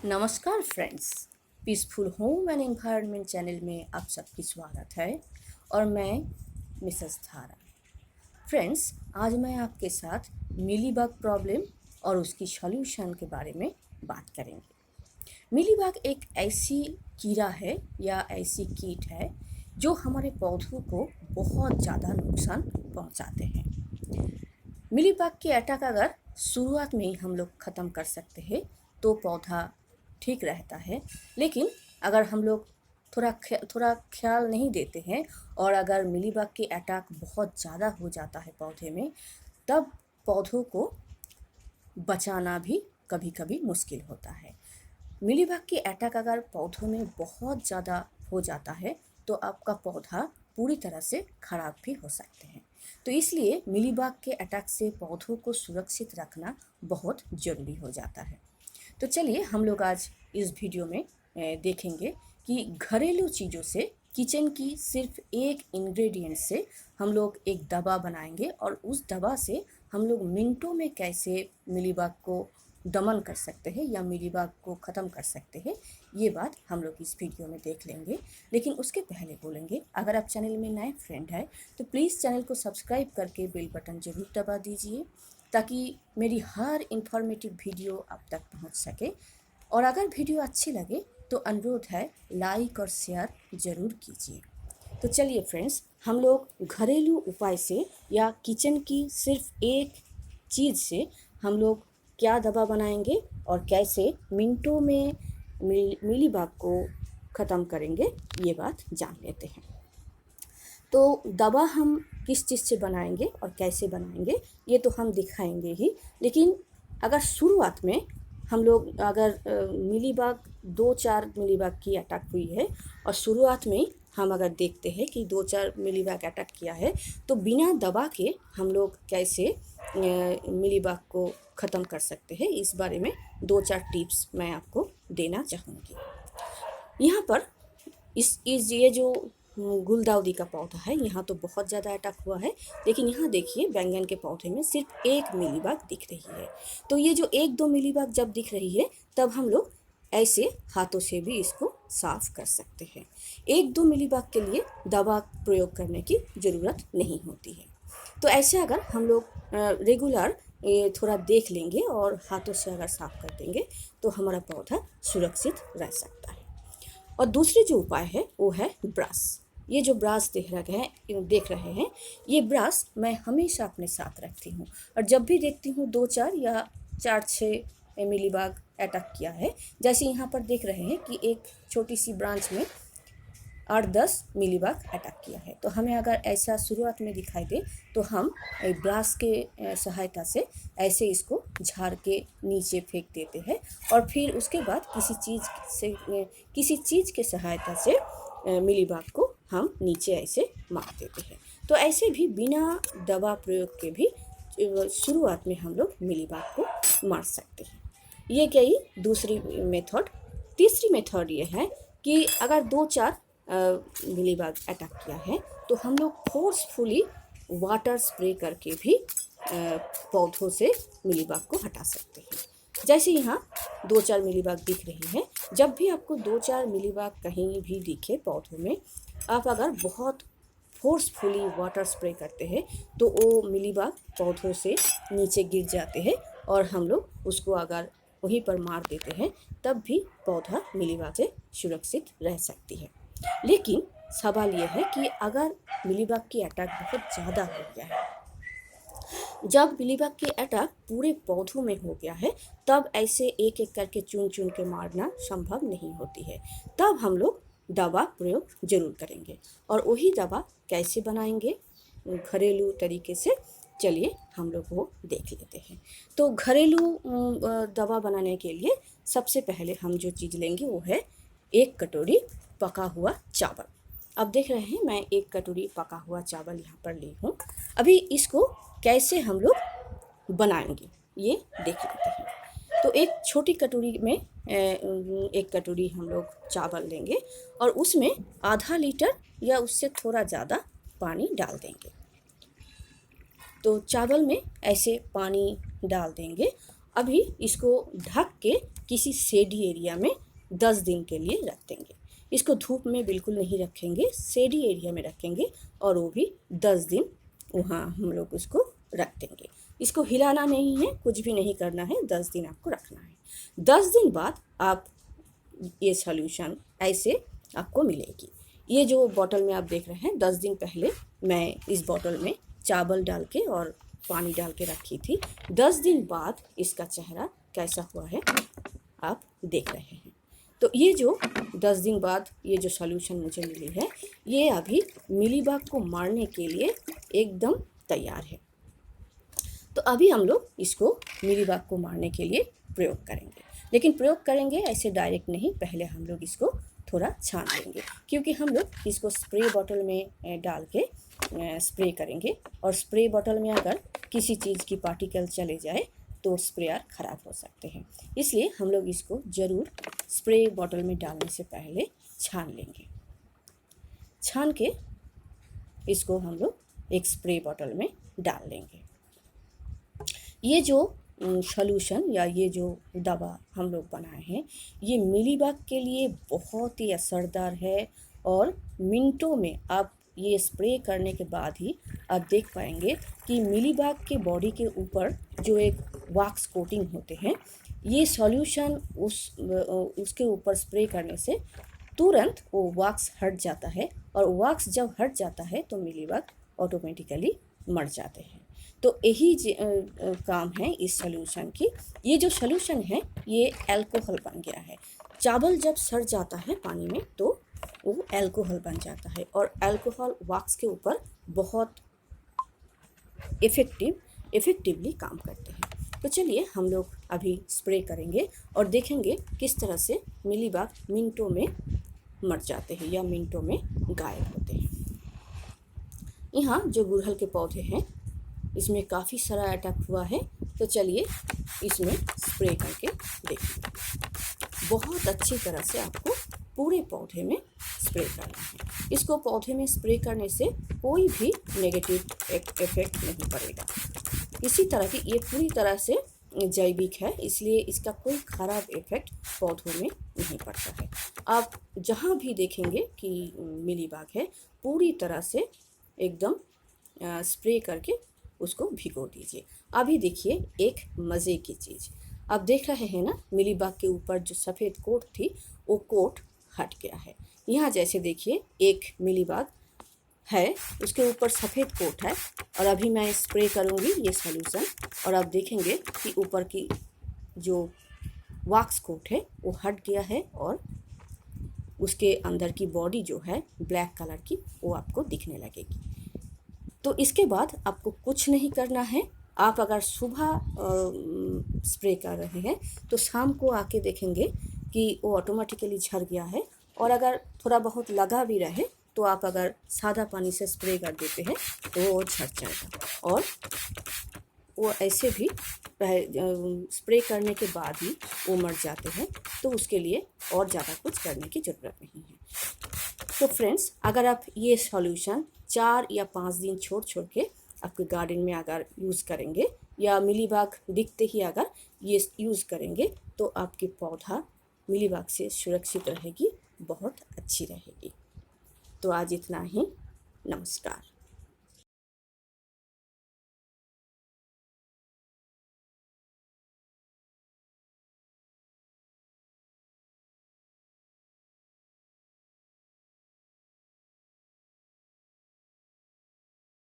नमस्कार friends, peaceful home and environment channel में आप सबकी स्वागत है और मैं मिसेस धारा। फ्रेंड्स, आज मैं आपके साथ मिलीबग प्रॉब्लम और उसकी सॉल्यूशन के बारे में बात करेंगे। मिलीबग एक ऐसी कीड़ा है या ऐसी कीट है जो हमारे पौधों को बहुत ज़्यादा नुकसान पहुंचाते हैं। मिलीबग के अटैक अगर शुरुआत में ही हम लोग ख़त्म कर सकते हैं तो पौधा ठीक रहता है, लेकिन अगर हम लोग थोड़ा ख्याल नहीं देते हैं और अगर मिलीबग के अटैक बहुत ज़्यादा हो जाता है पौधे में, तब पौधों को बचाना भी कभी कभी मुश्किल होता है। मिलीबग के अटैक अगर पौधों में बहुत ज़्यादा हो जाता है तो आपका पौधा पूरी तरह से ख़राब भी हो सकते हैं। तो इसलिए मिलीबग के अटैक से पौधों को सुरक्षित रखना बहुत ज़रूरी हो जाता है। तो चलिए हम लोग आज इस वीडियो में देखेंगे कि घरेलू चीज़ों से, किचन की सिर्फ एक इंग्रेडिएंट से हम लोग एक दवा बनाएंगे और उस दवा से हम लोग मिनटों में कैसे मिलीबग को दमन कर सकते हैं या मिलीबग को ख़त्म कर सकते हैं, ये बात हम लोग इस वीडियो में देख लेंगे। लेकिन उसके पहले बोलेंगे, अगर आप चैनल में नए फ्रेंड हैं तो प्लीज़ चैनल को सब्सक्राइब करके बेल बटन ज़रूर दबा दीजिए ताकि मेरी हर इंफॉर्मेटिव वीडियो आप तक पहुंच सके। और अगर वीडियो अच्छी लगे तो अनुरोध है लाइक और शेयर ज़रूर कीजिए। तो चलिए फ्रेंड्स, हम लोग घरेलू उपाय से या किचन की सिर्फ एक चीज़ से हम लोग क्या दवा बनाएंगे और कैसे मिनटों में मिलीबग को ख़त्म करेंगे, ये बात जान लेते हैं। तो दवा हम किस चीज़ से बनाएंगे और कैसे बनाएंगे ये तो हम दिखाएंगे ही, लेकिन अगर शुरुआत में हम लोग अगर मिलीबग 2-4 मिलीबग की अटैक हुई है और शुरुआत में हम अगर देखते हैं कि 2-4 मिलीबग अटैक किया है तो बिना दवा के हम लोग कैसे मिलीबग को ख़त्म कर सकते हैं, इस बारे में 2-4 टिप्स मैं आपको देना चाहूँगी। यहाँ पर इस ये जो गुलदाउदी का पौधा है, यहाँ तो बहुत ज़्यादा अटैक हुआ है, लेकिन यहाँ देखिए बैंगन के पौधे में सिर्फ एक मिलीबग दिख रही है। तो ये जो 1-2 मिलीबग जब दिख रही है तब हम लोग ऐसे हाथों से भी इसको साफ कर सकते हैं। 1-2 मिलीबग के लिए दवा प्रयोग करने की ज़रूरत नहीं होती है। तो ऐसे अगर हम लोग रेगुलर थोड़ा देख लेंगे और हाथों से अगर साफ कर देंगे तो हमारा पौधा सुरक्षित रह सकता है। और दूसरी जो उपाय है वो है ब्रश। ये जो ब्रश देख रहे हैं, ये ब्रश मैं हमेशा अपने साथ रखती हूँ और जब भी देखती हूँ 2-4 या 4-6 मिलीबग अटैक किया है, जैसे यहाँ पर देख रहे हैं कि एक छोटी सी ब्रांच में 8-10 मिलीबग अटैक किया है, तो हमें अगर ऐसा शुरुआत में दिखाई दे तो हम ब्रश के सहायता से ऐसे इसको झाड़ के नीचे फेंक देते हैं और फिर उसके बाद किसी चीज़ के सहायता से मिलीबग को हम नीचे ऐसे मार देते हैं। तो ऐसे भी बिना दवा प्रयोग के भी शुरुआत में हम लोग मिलीबग को मार सकते हैं। ये गई दूसरी मेथड। तीसरी मेथड ये है कि अगर 2-4 मिलीबग अटैक किया है तो हम लोग फोर्सफुली वाटर स्प्रे करके भी पौधों से मिलीबग को हटा सकते हैं। जैसे यहाँ 2-4 मिलीबग दिख रही है, जब भी आपको 2-4 मिलीबग कहीं भी दिखे पौधों में, आप अगर बहुत फोर्सफुली वाटर स्प्रे करते हैं तो वो मिलीबग पौधों से नीचे गिर जाते हैं और हम लोग उसको अगर वहीं पर मार देते हैं तब भी पौधा मिलीबग से सुरक्षित रह सकती है। लेकिन सवाल यह है कि अगर मिलीबग की अटैक बहुत ज़्यादा हो गया है, जब मिलीबग की अटैक पूरे पौधों में हो गया है, तब ऐसे एक एक करके चुन चुन के मारना संभव नहीं होती है। तब हम लोग दवा प्रयोग जरूर करेंगे और वही दवा कैसे बनाएंगे घरेलू तरीके से, चलिए हम लोग वो देख लेते हैं। तो घरेलू दवा बनाने के लिए सबसे पहले हम जो चीज़ लेंगे वो है 1 कटोरी पका हुआ चावल। अब देख रहे हैं मैं 1 कटोरी पका हुआ चावल यहाँ पर ली हूँ। अभी इसको कैसे हम लोग बनाएंगे ये देख लेते हैं। तो एक छोटी कटोरी में 1 कटोरी हम लोग चावल लेंगे और उसमें आधा लीटर या उससे थोड़ा ज़्यादा पानी डाल देंगे। तो चावल में ऐसे पानी डाल देंगे अभी इसको ढक के किसी शेडी एरिया में 10 दिन के लिए रख देंगे। इसको धूप में बिल्कुल नहीं रखेंगे, शेडी एरिया में रखेंगे और वो भी 10 दिन वहाँ हम लोग उसको रख देंगे। इसको हिलाना नहीं है, कुछ भी नहीं करना है, 10 दिन आपको रखना है। 10 दिन बाद आप ये सॉल्यूशन ऐसे आपको मिलेगी। ये जो बॉटल में आप देख रहे हैं, 10 दिन पहले मैं इस बॉटल में चावल डाल के और पानी डाल के रखी थी। 10 दिन बाद इसका चेहरा कैसा हुआ है आप देख रहे हैं। तो ये जो 10 दिन बाद ये जो सॉल्यूशन मुझे मिली है, ये अभी मिलीबग को मारने के लिए एकदम तैयार है। तो अभी हम लोग इसको मिलीबग को मारने के लिए प्रयोग करेंगे, लेकिन प्रयोग करेंगे ऐसे डायरेक्ट नहीं, पहले हम लोग इसको थोड़ा छान लेंगे, क्योंकि हम लोग इसको स्प्रे बॉटल में डाल के स्प्रे करेंगे और स्प्रे बॉटल में अगर किसी चीज़ की पार्टिकल चले जाए तो स्प्रेयर ख़राब हो सकते हैं। इसलिए हम लोग इसको ज़रूर स्प्रे बॉटल में डालने से पहले छान लेंगे। छान के इसको हम लोग एक स्प्रे बॉटल में डाल लेंगे। ये जो सॉल्यूशन या ये जो दवा हम लोग बनाए हैं, ये मिलीबग के लिए बहुत ही असरदार है और मिनटों में आप ये स्प्रे करने के बाद ही आप देख पाएंगे कि मिलीबग के बॉडी के ऊपर जो एक वैक्स कोटिंग होते हैं, ये सॉल्यूशन उसके ऊपर स्प्रे करने से तुरंत वो वैक्स हट जाता है और वैक्स जब हट जाता है तो मिलीबग ऑटोमेटिकली मर जाते हैं। तो यही काम है इस सॉल्यूशन की। ये जो सॉल्यूशन है ये अल्कोहल बन गया है। चावल जब सड़ जाता है पानी में तो वो अल्कोहल बन जाता है और अल्कोहल वैक्स के ऊपर बहुत इफ़ेक्टिवली काम करते हैं। तो चलिए हम लोग अभी स्प्रे करेंगे और देखेंगे किस तरह से मिलीबग मिनटों में मर जाते हैं या मिनटों में गायब होते हैं। यहाँ जो गुड़हल के पौधे हैं इसमें काफ़ी सारा अटैक हुआ है, तो चलिए इसमें स्प्रे करके देखिए। बहुत अच्छी तरह से आपको पूरे पौधे में स्प्रे करना है। इसको पौधे में स्प्रे करने से कोई भी नेगेटिव इफेक्ट नहीं पड़ेगा। इसी तरह की ये पूरी तरह से जैविक है, इसलिए इसका कोई ख़राब इफेक्ट पौधों में नहीं पड़ता है। आप जहाँ भी देखेंगे कि मिलीबग है, पूरी तरह से एकदम स्प्रे करके उसको भिगो दीजिए। अभी देखिए एक मज़े की चीज़, आप देख रहे हैं ना, मिलीबग के ऊपर जो सफ़ेद कोट थी वो कोट हट गया है। यहाँ जैसे देखिए एक मिलीबग है, उसके ऊपर सफ़ेद कोट है और अभी मैं स्प्रे करूँगी ये सॉल्यूशन और आप देखेंगे कि ऊपर की जो वैक्स कोट है वो हट गया है और उसके अंदर की बॉडी जो है ब्लैक कलर की वो आपको दिखने लगेगी। तो इसके बाद आपको कुछ नहीं करना है। आप अगर सुबह स्प्रे कर रहे हैं तो शाम को आके देखेंगे कि वो ऑटोमेटिकली झड़ गया है और अगर थोड़ा बहुत लगा भी रहे तो आप अगर सादा पानी से स्प्रे कर देते हैं तो वो झड़ जाएगा और वो ऐसे भी स्प्रे करने के बाद ही वो मर जाते हैं, तो उसके लिए और ज़्यादा कुछ करने की ज़रूरत नहीं है। तो फ्रेंड्स, अगर आप ये सॉल्यूशन 4 या 5 दिन छोड़ के आपके गार्डन में अगर यूज़ करेंगे या मिलीबग दिखते ही अगर ये यूज़ करेंगे तो आपकी पौधा मिलीबग से सुरक्षित रहेगी, बहुत अच्छी रहेगी। तो आज इतना ही, नमस्कार।